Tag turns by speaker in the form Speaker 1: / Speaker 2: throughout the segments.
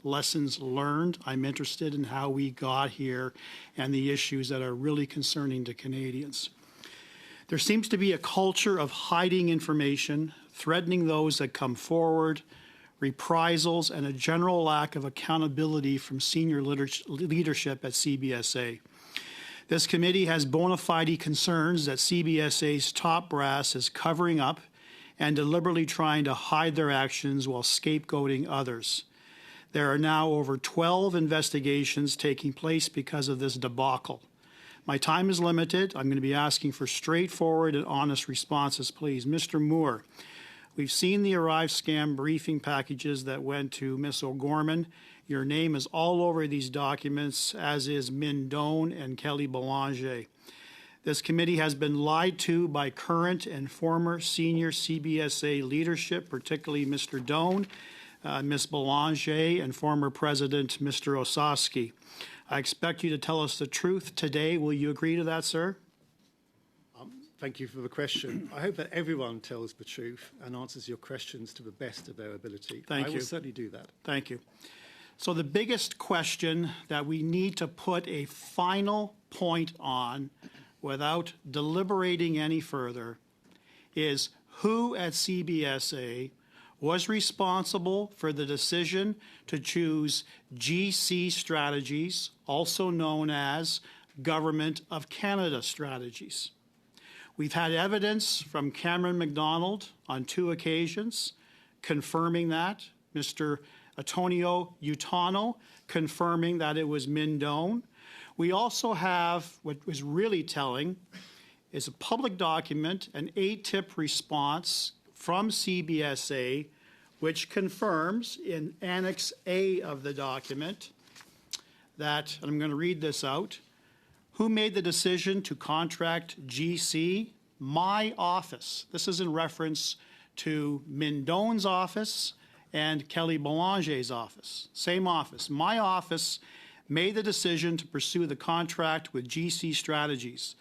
Speaker 1: lessons learned. I'm interested in how we got here and the issues that are really concerning to Canadians. There seems to be a culture of hiding information, threatening those that come forward, reprisals, and a general lack of accountability from senior leadership at CBSA. This committee has bona fide concerns that CBSA's top brass is covering up and deliberately trying to hide their actions while scapegoating others. There are now over 12 investigations taking place because of this debacle. My time is limited. I'm going to be asking for straightforward and honest responses, please. Mr. Moor, we've seen the ArriveCAN briefing packages that went to Ms. O'Gorman. Your name is all over these documents, as is Min Doan and Kelly Belanger. This committee has been lied to by current and former senior CBSA leadership, particularly Mr. Doan, Ms. Belanger, and former President Mr. Osowski. I expect you to tell us the truth today. Will you agree to that, sir?
Speaker 2: Thank you for the question. I hope that everyone tells the truth and answers your questions to the best of their ability.
Speaker 1: Thank you.
Speaker 2: I will certainly do that.
Speaker 1: Thank you. So the biggest question that we need to put a final point on without deliberating any further is who at CBSA was responsible for the decision to choose GC strategies, also known as Government of Canada strategies. We've had evidence from Cameron MacDonald on 2 occasions confirming that. Mr. Antonio Utano confirming that it was Min Doan. We also have what was really telling is a public document, an ATIP response from CBSA, which confirms in Annex A of the document that, and I'm going to read this out, who made the decision to contract GC? My office. This is in reference to Min Doan's office and Kelly Belanger's office. Same office. My office made the decision to pursue the contract with GC Strategies.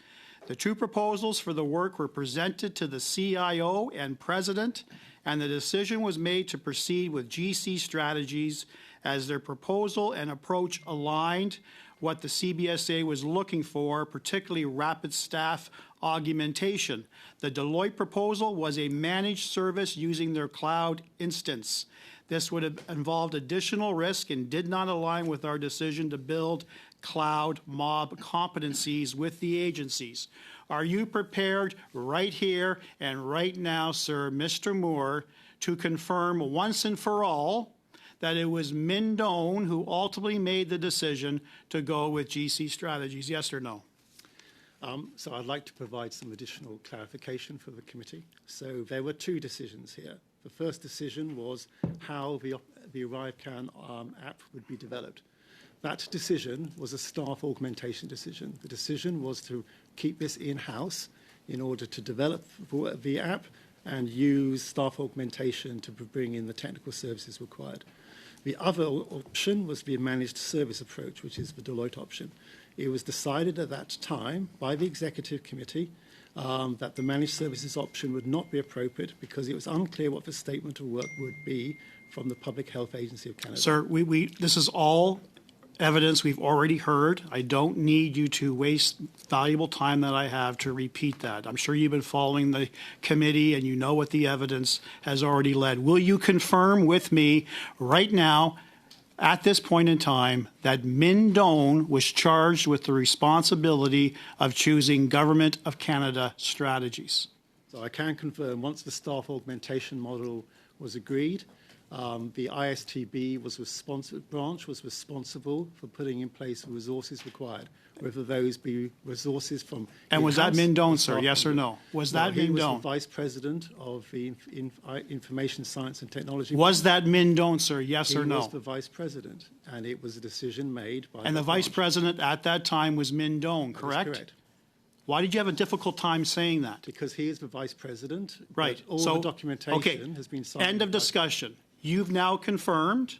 Speaker 1: The 2 proposals for the work were presented to the CIO and President, and the decision was made to proceed with GC Strategies as their proposal and approach aligned what the CBSA was looking for, particularly rapid staff augmentation. The Deloitte proposal was a managed service using their cloud instance. This would have involved additional risk and did not align with our decision to build cloud mob competencies with the agencies. Are you prepared right here and right now, sir, Mr. Moor, to confirm once and for all that it was Min Doan who ultimately made the decision to go with GC Strategies? Yes or no?
Speaker 2: So I'd like to provide some additional clarification for the committee. So there were 2 decisions here. The first decision was how the ArriveCAN app would be developed. That decision was a staff augmentation decision. The decision was to keep this in-house in order to develop the app and use staff augmentation to bring in the technical services required. The other option was the managed service approach, which is the Deloitte option. It was decided at that time by the executive committee that the managed services option would not be appropriate because it was unclear what the statement of work would be from the Public Health Agency of Canada.
Speaker 1: Sir, this is all evidence we've already heard. I don't need you to waste valuable time that I have to repeat that. I'm sure you've been following the committee and you know what the evidence has already led. Will you confirm with me right now, at this point in time, that Min Doan was charged with the responsibility of choosing Government of Canada strategies?
Speaker 2: So I can confirm once the staff augmentation model was agreed, the ISTB branch was responsible for putting in place the resources required, whether those be resources from...
Speaker 1: And was that Min Doan, sir, yes or no? Was that Min Doan?
Speaker 2: He was the Vice President of the Information Science and Technology.
Speaker 1: Was that Min Doan, sir, yes or no?
Speaker 2: He was the Vice President, and it was a decision made by...
Speaker 1: And the Vice President at that time was Min Doan, correct?
Speaker 2: That is correct.
Speaker 1: Why did you have a difficult time saying that?
Speaker 2: Because he is the Vice President.
Speaker 1: Right.
Speaker 2: All the documentation has been signed.
Speaker 1: End of discussion. You've now confirmed,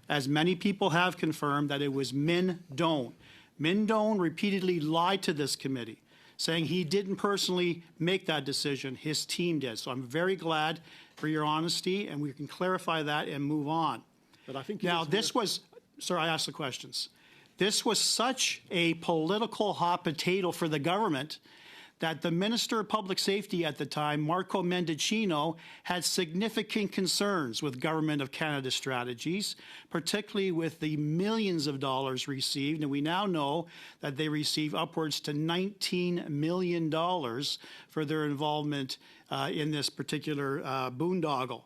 Speaker 1: as many people have confirmed, that it was Min Doan. Min Doan repeatedly lied to this committee, saying he didn't personally make that decision, his team did. So I'm very glad for your honesty, and we can clarify that and move on.
Speaker 2: But I think
Speaker 1: Now, this was, sir, I asked the questions. This was such a political hot potato for the government that the Minister of Public Safety at the time, Marco Mendicino, had significant concerns with Government of Canada strategies, particularly with the millions of dollars received. And we now know that they receive upwards to $19 million for their involvement in this particular boondoggle.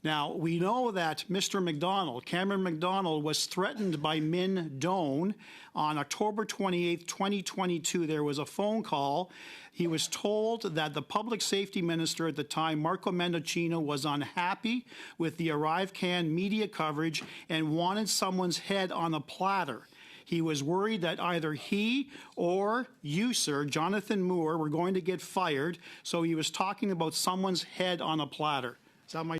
Speaker 1: Now, we know that Mr. McDonald, Cameron McDonald, was threatened by Min Doan on October 28, 2022. There was a phone call. He was told that the public safety minister at the time, Marco Mendicino, was unhappy with the ArriveCAN media coverage and wanted someone's head on a platter. He was worried that either he or you, sir, Jonathan Moor, were going to get fired, so he was talking about someone's head on a platter. Is that my